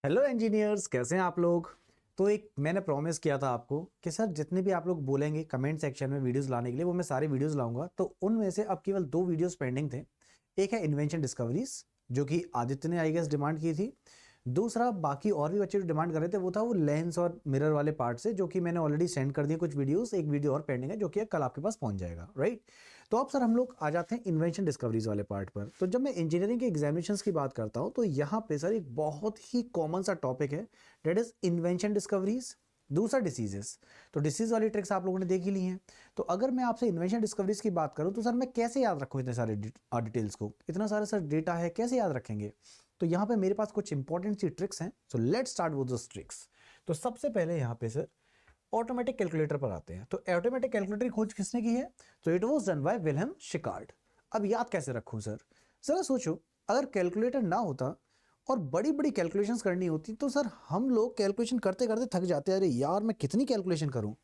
Hello engineers, कैसे हैं आप लोग। तो एक मैंने प्रॉमिस किया था आपको कि सर जितने भी आप लोग बोलेंगे कमेंट सेक्शन में वीडियोस लाने के लिए वो मैं सारे वीडियोस लाऊंगा। तो उनमें से अब केवल दो वीडियोस पेंडिंग थे। एक है इन्वेंशन डिस्कवरीज जो कि आदित्य ने आई गेस डिमांड की थी। दूसरा बाकी और भी बच्चे जो डिमांड कर रहे थे वो था वो लेंस और मिरर वाले पार्ट से, जो कि मैंने ऑलरेडी सेंड कर दिए कुछ वीडियोस। एक वीडियो और पेंडिंग है जो कि कल आपके पास पहुंच जाएगा, राइट। तो अब सर हम लोग आ जाते हैं इन्वेंशन डिस्कवरीज वाले पार्ट पर। तो जब मैं इंजीनियरिंग के एग्जामिनेशंस की बात करता हूं तो यहाँ पे सर एक बहुत ही कॉमन सा टॉपिक है, डेट इज इन्वेंशन डिस्कवरीज। दूसरा डिसीजेस। तो डिसीज वाली ट्रिक्स आप लोगों ने देख ही ली हैं। तो अगर मैं आपसे इन्वेंशन डिस्कवरीज की बात करूं तो सर मैं कैसे याद रखूं इतने सारे डिटेल्स को, इतना सारा सर डेटा है, कैसे याद रखेंगे। तो यहाँ पे मेरे पास कुछ इंपॉर्टेंट सी ट्रिक्स हैं। So let's start with those tricks. तो सबसे पहले यहाँ पे सर ऑटोमेटिक कैलकुलेटर पर आते हैं। तो ऑटोमेटिक कैलकुलेटर की खोज किसने की है? तो it was done by Wilhelm Schickard. अब याद कैसे रखूं सर? जरा सोचो, अगर कैलकुलेटर ना होता और बड़ी बड़ी कैलकुलेशंस करनी होती तो सर हम लोग कैलकुलेशन करते करते थक जाते, अरे यार मैं कितनी कैलकुलेशन करूं।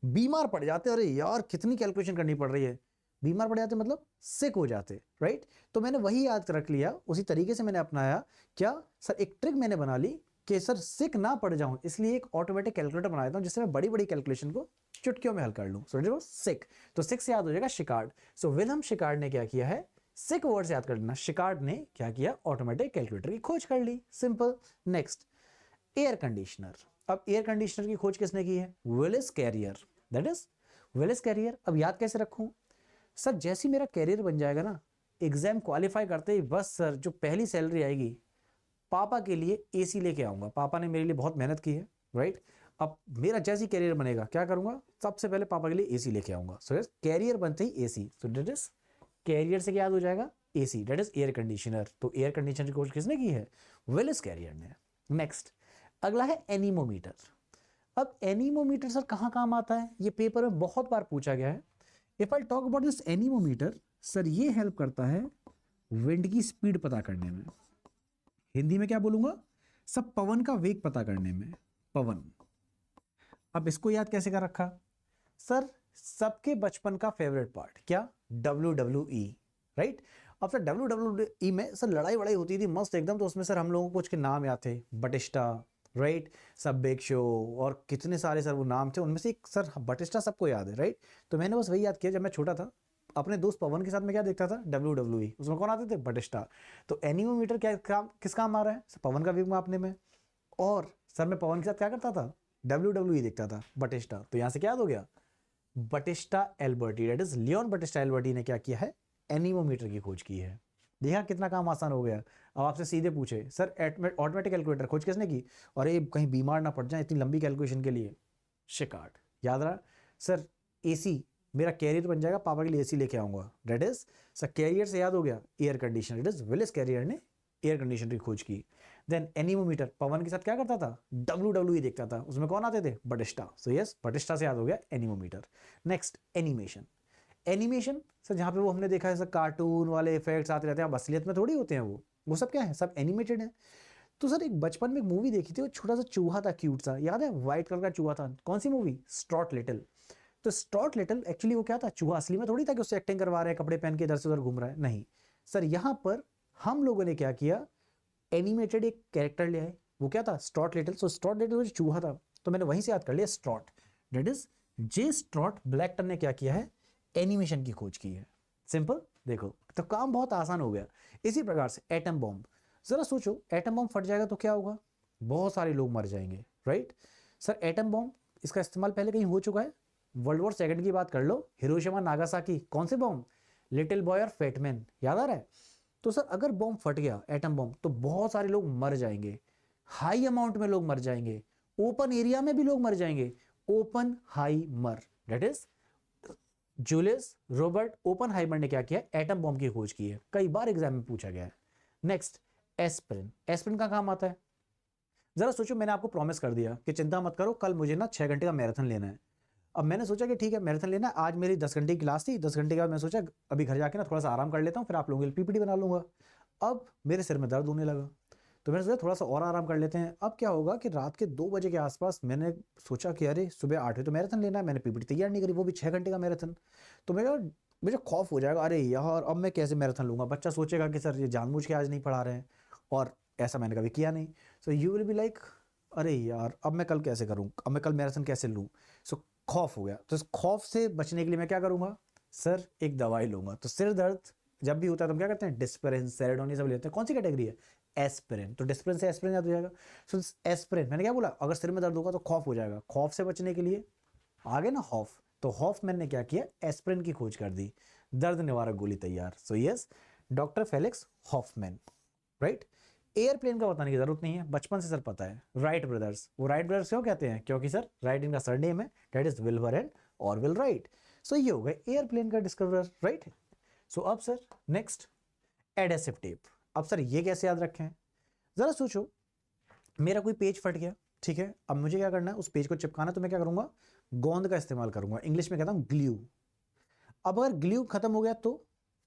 बीमार पड़ जाते, अरे यार कितनी कैलकुलेशन करनी पड़ रही है। बीमार पड़ जाते मतलब सिक हो जाते, राइट। तो मैंने वही याद रख लिया, उसी तरीके से मैंने अपनाया। क्या सर, एक ट्रिक मैंने बना ली कि सर सिक ना पड़ जाऊं, इसलिए एक ऑटोमेटिक कैलकुलेटर बना देता हूं जिससे मैं बड़ी बड़ी कैलकुलेशन को चुटकियों में हल कर लूं। सो इट सिक। तो सिक से याद हो जाएगा शिकार्ड। सो विलियम शिकार्ड ने क्या किया है, सिक वर्ड से याद कर लेना, शिकार्ड ने क्या किया, ऑटोमेटिक कैलकुलेटर की खोज कर ली। सिंपल। Next, air conditioner. अब एयर कंडीशनर की खोज किसने की है? Willis Carrier. That is Willis Carrier. अब याद कैसे रखूं सर? जैसे ही मेरा कैरियर बन जाएगा ना, एग्जाम क्वालिफाई करते ही बस सर जो पहली सैलरी आएगी, पापा के लिए एसी लेके आऊंगा। पापा ने मेरे लिए बहुत मेहनत की है, राइट। अब मेरा जैसी कैरियर बनेगा क्या करूंगा, सबसे पहले पापा के लिए एसी लेके आऊंगा। सो कैरियर बनते ही AC. So that is career से क्या याद हो जाएगा, AC, that is air conditioner. तो एयर कंडीशनर की खोज किसने की है? विलिस कैरियर ने। नेक्स्ट, अगला है एनीमोमीटर। अब एनीमोमीटर सर कहाँ काम आता है, ये पेपर में बहुत बार पूछा गया है। If I talk about this anemometer, sir ये हेल्प करता है विंड की स्पीड पता करने में। हिंदी में क्या बोलूंगा, सब पवन का वेग पता करने में। पवन। अब इसको याद कैसे कर रखा सर? सबके बचपन का फेवरेट पार्ट क्या? W W E, right. अब सर डब्ल्यू डब्ल्यू ई में सर लड़ाई वड़ाई होती थी मस्त एकदम। तो उसमें सर हम लोगों को कुछ के नाम याद थे, बटिस्टा, राइट, सब बिग शो, और कितने सारे सर वो नाम थे। उनमें से एक सर बटिस्टा सबको याद है, राइट। तो मैंने बस वही याद किया, जब मैं छोटा था अपने दोस्त पवन के साथ में क्या देखता था, डब्ल्यू डब्ल्यू ई। उसमें कौन आते थे? बटिस्टा। तो एनीमोमीटर क्या काम, किस काम आ रहा है? पवन का वेग मापने में। और सर मैं पवन के साथ क्या करता था? डब्ल्यू डब्ल्यू ई देखता था, बटिस्टा। तो यहां से क्या याद हो गया, Battista Alberti, that is Leon Battista Alberti ने क्या किया है, एनीमोमीटर की खोज की है। देखा कितना काम आसान हो गया। अब आपसे सीधे पूछे सर ऑटोमेटिक कैलकुलेटर खोज किसने की? अरे कहीं बीमार ना पड़ जाए इतनी लंबी कैलकुलेशन के लिए, शिकार्ड। याद रहा सर। एसी, मेरा कैरियर बन जाएगा, पापा के लिए एसी लेके आऊंगा, दैट इज सर कैरियर से याद हो गया air conditioner, it is Willis Carrier ने एयर कंडीशनर की खोज की। देन एनीमोमीटर, पवन के साथ क्या करता था? डब्ल्यू डब्ल्यू ई देखता था। उसमें कौन आते थे? बटिस्टा। सो यस, बटिस्टा से याद हो गया anemometer. Next, animation. Animation sir जहाँ पे वो हमने देखा है सर कार्टून वाले इफेक्ट्स आते रहते हैं, अब असलियत में थोड़ी होते हैं वो सब क्या है, सब एनिमेटेड है। तो सर एक बचपन में एक मूवी देखी थी, वो छोटा सा चूहा था, क्यूट सा, याद है, व्हाइट कलर का चूहा था। कौन सी मूवी? स्टॉट लिटिल। तो स्टॉट लिटिल एक्चुअली वो क्या था, चूहा असली में थोड़ी था कि उससे एक्टिंग करवा रहे हैं, कपड़े पहन के इधर से उधर घूम रहा है, नहीं। सर यहाँ पर हम लोगों ने क्या किया, एनिमेटेड एक कैरेक्टर ले आए। वो क्या था? स्टॉट लिटिल। सो स्टॉट लिटिल जो चूहा था, तो मैंने वहीं से याद कर लिया स्ट्रॉट, दैट इज जे स्ट्रॉट ब्लैकटन ने क्या किया है, एनिमेशन की खोज की है। सिंपल। देखो तो काम बहुत आसान हो गया। इसी प्रकार से एटम बॉम्ब, जरा सोचो एटम बॉम्ब फट जाएगा तो क्या होगा, बहुत सारे लोग मर जाएंगे, राइट। सर एटम बॉम्ब, इसका इस्तेमाल पहले कहीं हो चुका है। वर्ल्ड वॉर सेकंड की बात कर लो, हिरोशिमा नागासाकी, कौन से बॉम्ब? लिटिल बॉय और फेटमैन, याद आ रहा है। तो सर अगर बॉम्ब फट गया, एटम बॉम्ब, तो बहुत सारे लोग मर जाएंगे, हाई अमाउंट में लोग मर जाएंगे, ओपन एरिया में भी लोग मर जाएंगे। ओपन हाई मर, that is Julius Robert Oppenheimer ने क्या किया, एटम बॉम्ब की खोज की है। कई बार एग्जाम में पूछा गया है। Next, aspirin. एस्पिरिन का काम आता है, जरा सोचो, मैंने आपको प्रॉमिस कर दिया कि चिंता मत करो, कल मुझे ना 6 घंटे का मैराथन लेना है। अब मैंने सोचा कि ठीक है मैराथन लेना है, आज मेरी 10 घंटे की क्लास थी, 10 घंटे के बाद मैं सोचा अभी घर जाके ना थोड़ा सा आराम कर लेता हूँ, फिर आप लोगों के लिए पीपीटी बना लूंगा। अब मेरे सिर में दर्द होने लगा, तो मैंने सोचा थोड़ा सा और आराम कर लेते हैं। अब क्या होगा कि रात के 2 बजे के आसपास मैंने सोचा कि अरे सुबह 8 बजे तो मैराथन लेना है, मैंने पीपीटी तैयार नहीं करी, वो भी 6 घंटे का मैराथन। तो मुझे खौफ हो जाएगा, अरे यार अब मैं कैसे मैराथन लूंगा, बच्चा सोचेगा कि सर ये जानबूझ के आज नहीं पढ़ा रहे हैं। और ऐसा मैंने कभी किया नहीं। So you will be like अरे यार अब मैं कल कैसे करूँ, अब मैं कल मैराथन कैसे लूँ। सो खौफ हो गया, तो इस खौफ से बचने के लिए मैं क्या करूँगा सर, एक दवाई लूंगा। तो सिर दर्द जब भी होता है तो हम क्या करते हैं, डिस्पेरिन, सेरेडोन, ये सब लेते हैं। कौन सी कैटेगरी है, एस्पिरिन। तो डिस्पेरिन से एस्पिरिन याद हो जाएगा। सो एस्पिरिन, मैंने क्या बोला, अगर सिर में दर्द होगा तो खौफ हो जाएगा, खौफ से बचने के लिए आगे ना खौफ, तो खौफ मैंने क्या किया, एस्पिरिन की खोज कर दी, दर्द निवारक गोली तैयार। So yes, doctor Felix Hoffman, right. Airplane का बताने की जरूरत नहीं है, बचपन से सर पता है, राइट ब्रदर्स। वो राइट ब्रदर्स क्यों कहते हैं, क्योंकि सर राइट इनका सरनेम है, that is Wilbur and Orville Wright. So ये हो गए एयरप्लेन का डिस्कवरर, राइट। सो अब सर नेक्स्ट, एडेसिव टेप। अब सर ये कैसे याद रखें, जरा सोचो, मेरा कोई पेज फट गया, ठीक है, अब मुझे क्या करना है, उस पेज को चिपकाना, तो मैं क्या करूंगा, गोंद का इस्तेमाल करूंगा, इंग्लिश में कहता हूं ग्लू। अब अगर ग्लू खत्म हो गया तो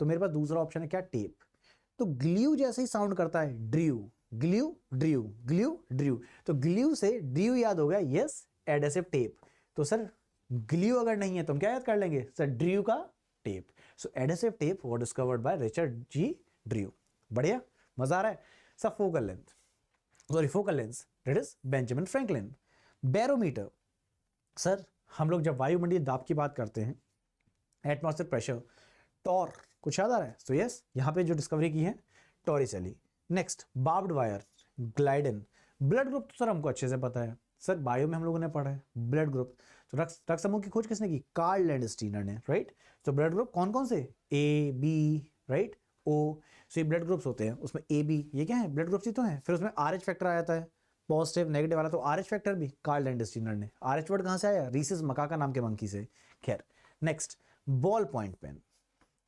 मेरे पास दूसरा ऑप्शन है क्या, टेप। तो ग्लू जैसे ही साउंड करता है, Drew, glue Drew, glue Drew, तो ग्लू से ड्रू याद हो गया, यस एडेसिव टेप। तो सर ग्लू अगर नहीं है तो हम क्या याद कर लेंगे सर, ड्रू का टेप। सो एडेसिव टेप वो discovered by Richard G Drew. बढ़िया, मजा आ रहा है। Sir focal length, sorry focal lens, that is Benjamin Franklin. Barometer, sir हम लोग जब वायुमंडलीय दाब की बात करते हैं, एटमॉस्फेयर प्रेशर, टॉर, कुछ याद आ रहा है, सो यस यहाँ पे जो डिस्कवरी की है Torricelli. Next barbed wire, Glidden. Blood group तो सर हमको अच्छे से पता है, सर बायो में हम लोगों ने पढ़ा है ब्लड ग्रुप। तो रक्त समूह की खोज किसने की, कार्ल लैंडस्टीनर ने, राइट। तो ब्लड ग्रुप कौन कौन से, ए बी, राइट, ओ। सो ये ब्लड ग्रुप्स होते हैं, उसमें ए बी ये क्या है, ब्लड ग्रुप्स ही तो है। फिर उसमें आर एच फैक्टर आ जाता है, पॉजिटिव नेगेटिव वाला, तो आर एच फैक्टर भी कार्ल लैंडस्टीनर ने। आर एच वर्ड कहाँ से आया, रीसिस मकाका नाम के मंकी से। खैर नेक्स्ट, बॉल पॉइंट पेन।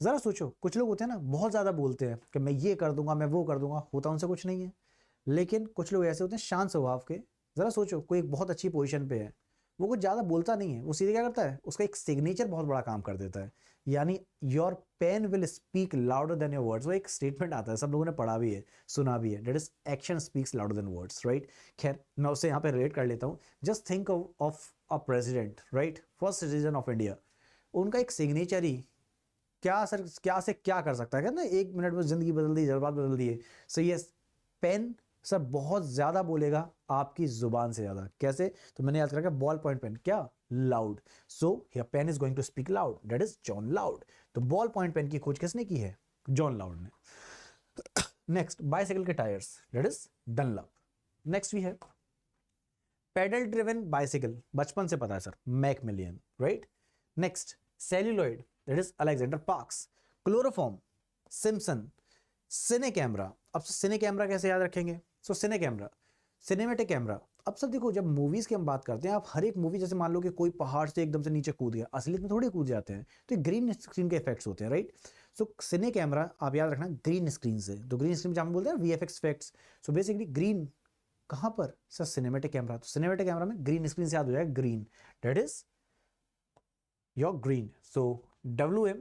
जरा सोचो, कुछ लोग होते हैं ना बहुत ज्यादा बोलते हैं कि मैं ये कर दूंगा, मैं वो कर दूंगा, होता उनसे कुछ नहीं है। लेकिन कुछ लोग ऐसे होते हैं शांत स्वभाव के। जरा सोचो, कोई एक बहुत अच्छी पोजीशन पे है, वो कुछ ज्यादा बोलता नहीं है, वो सीधे क्या करता है, उसका एक सिग्नेचर बहुत बड़ा काम कर देता है। यानी your pen will speak louder than your words, वो एक स्टेटमेंट आता है, सब लोगों ने पढ़ा भी है, सुना भी है, that is action speaks louder than words, right. खैर मैं उससे यहाँ पे रिलेट कर लेता हूँ। Just think of a president, right, first citizen of India, उनका एक सिग्नेचर ही क्या सर, क्या से क्या कर सकता है, कहते ना 1 मिनट में जिंदगी बदल दी, जज्बात बदल दिए। सो ये पेन सर बहुत ज्यादा बोलेगा आपकी जुबान से ज्यादा। कैसे, तो मैंने याद रखा बॉल पॉइंट पेन क्या, loud. So here pen is going to speak loud, that is John Loud. तो बॉल पॉइंट पेन की खोज किसने की है, जॉन लाउड ने। नेक्स्ट, बाइसाइकिल के tyres, that is Dunlop. Next भी है पेडल ड्रिवन बाइसाइकिल, बचपन से पता है sir, Macmillan, right. Next celluloid, that is Alexander Parkes. Chloroform, Simpson. Cine camera, अब सिने कैमरा कैसे याद रखेंगे, सो सिने कैमरा, सिनेमेटिक कैमरा। अब सब देखो, जब मूवीज की हम बात करते हैं, आप हर एक मूवी, जैसे मान लो कि कोई पहाड़ से एकदम से नीचे कूद गया, असलियत में थोड़ी कूद जाते हैं, तो ये ग्रीन स्क्रीन के इफेक्ट्स होते हैं, राइट। सो सिने कैमरा आप याद रखना ग्रीन स्क्रीन से, तो ग्रीन स्क्रीन जहाँ हम बोलते हैं VFX effects, so basically green कहाँ पर सर, सिनेमेटिक कैमरा। तो सिनेमेटिक कैमरा में ग्रीन स्क्रीन से याद हो जाएगा green, that is your green. So WM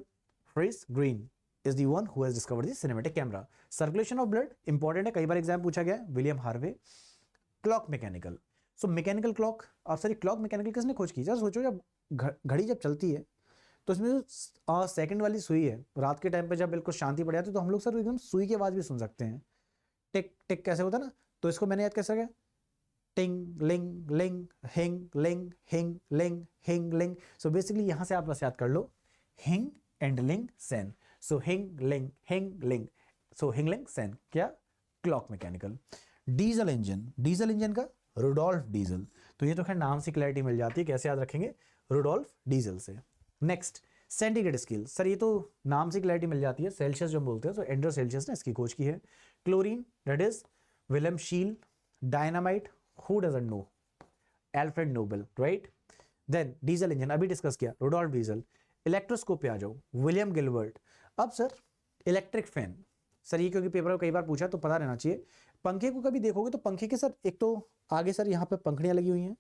Fritz Green is the one who has discovered the cinematic camera. Circulation of blood important है, कई बार एग्जाम पूछा गया, William Harvey. Clock mechanical, so mechanical clock, आप sir clock mechanical किसने खोज की, जरा सोचो, जब घड़ी जब चलती है तो इसमें जो सेकंड वाली सुई है, रात के टाइम पे जब बिल्कुल शांति पड़ जाती है, तो हम लोग सर एकदम सुई की आवाज भी सुन सकते हैं, टिक टिक कैसे होता है ना। तो इसको मैंने याद कैसे किया, टिंग लिंग लिंग हिंग लिंग हिंग लिंग हिंग लिंग। सो बेसिकली यहां से आप बस याद कर लो हिंग एंड लिंग सेन। सो हिंग लिंग, सो हिंग लिंग सेन क्या, clock mechanical. Diesel engine, diesel engine का रुडोल्फ डीजल। तो ये तो खैर नाम से क्लैरिटी मिल जाती है, कैसे याद रखेंगे, रुडोल्फ डीजल से। नेक्स्ट सेंटीग्रेड स्केल, सर ये तो नाम से क्लैरिटी मिल जाती है, सेल्सियस जो बोलते हैं, तो एंड्रो सेल्सियस ने इसकी खोज की है। क्लोरीन, दैट इज विलियम शील। Dynamite, who doesn't know, Alfred Nobel, right? Then diesel engine अभी डिस्कस किया, रुडोल्फ डीजल। इलेक्ट्रोस्कोप पे आ जाओ, विलियम गिलबर्ट। अब सर इलेक्ट्रिक फैन, सर ये क्योंकि पेपर में कई बार पूछा तो पता रहना चाहिए। पंखे को कभी देखोगे तो पंखे के सर एक तो आगे सर यहाँ पे पंखड़ियां लगी हुई हैं,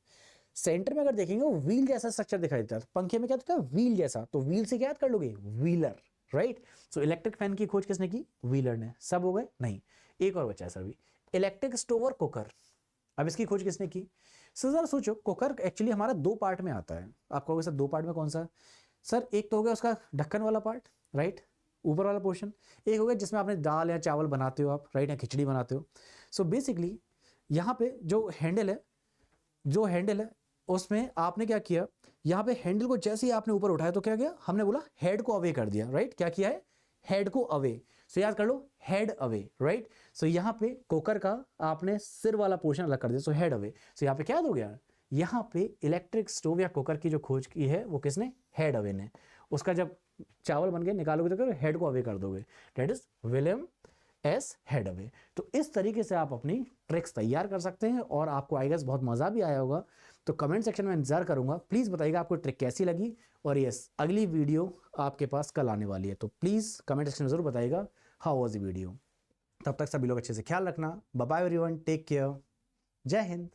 सेंटर में अगर देखेंगे वो व्हील जैसा स्ट्रक्चर दिखाई देता है, पंखे में क्या होता है, व्हील जैसा, तो व्हील से क्या याद कर लोगे, wheeler, right. So electric fan की खोज किसने की, व्हीलर ने। सब हो गए, नहीं एक और बचा है सर भी, इलेक्ट्रिक स्टोव और कुकर। अब इसकी खोज किसने की, सर जरा सोचो, कुकर एक्चुअली हमारा 2 पार्ट में आता है। आप कहोगे सर 2 पार्ट में कौन सा, सर एक तो हो गया उसका ढक्कन वाला पार्ट, राइट, ऊपर वाला पोर्शन, एक हो गया जिसमें आपने दाल या चावल बनाते हो आप, राइट, या खिचड़ी बनाते हो। सो बेसिकली यहाँ पे जो हैंडल है उसमें आपने क्या किया, यहाँ पे हैंडल को जैसे ही आपने ऊपर उठाया तो क्या किया, हमने बोला हेड को अवे कर दिया, राइट, क्या किया है, हेड को अवे। सो याद कर लो, हेड अवे, राइट। सो यहाँ पे कुकर का आपने सिर वाला पोर्शन अलग कर दिया, सो हेड अवे। सो यहाँ पे क्या हो गया, यहाँ पे इलेक्ट्रिक स्टोव या कुकर की जो खोज की है वो किसने, हेड अवे ने। उसका जब चावल बन गए निकालोगे तो हेड को अवे कर दोगे, that is William S head away. तो इस तरीके से आप अपनी ट्रिक्स तैयार कर सकते हैं और आपको आई गेस बहुत मज़ा भी आया होगा। तो कमेंट सेक्शन में इंतजार करूंगा, प्लीज़ बताइएगा आपको ट्रिक कैसी लगी। और यस, अगली वीडियो आपके पास कल आने वाली है, तो प्लीज़ कमेंट सेक्शन में ज़रूर बताइएगा हाउ वाज द वीडियो। तब तक सभी लोग अच्छे से ख्याल रखना। Bye bye everyone, take care, जय हिंद।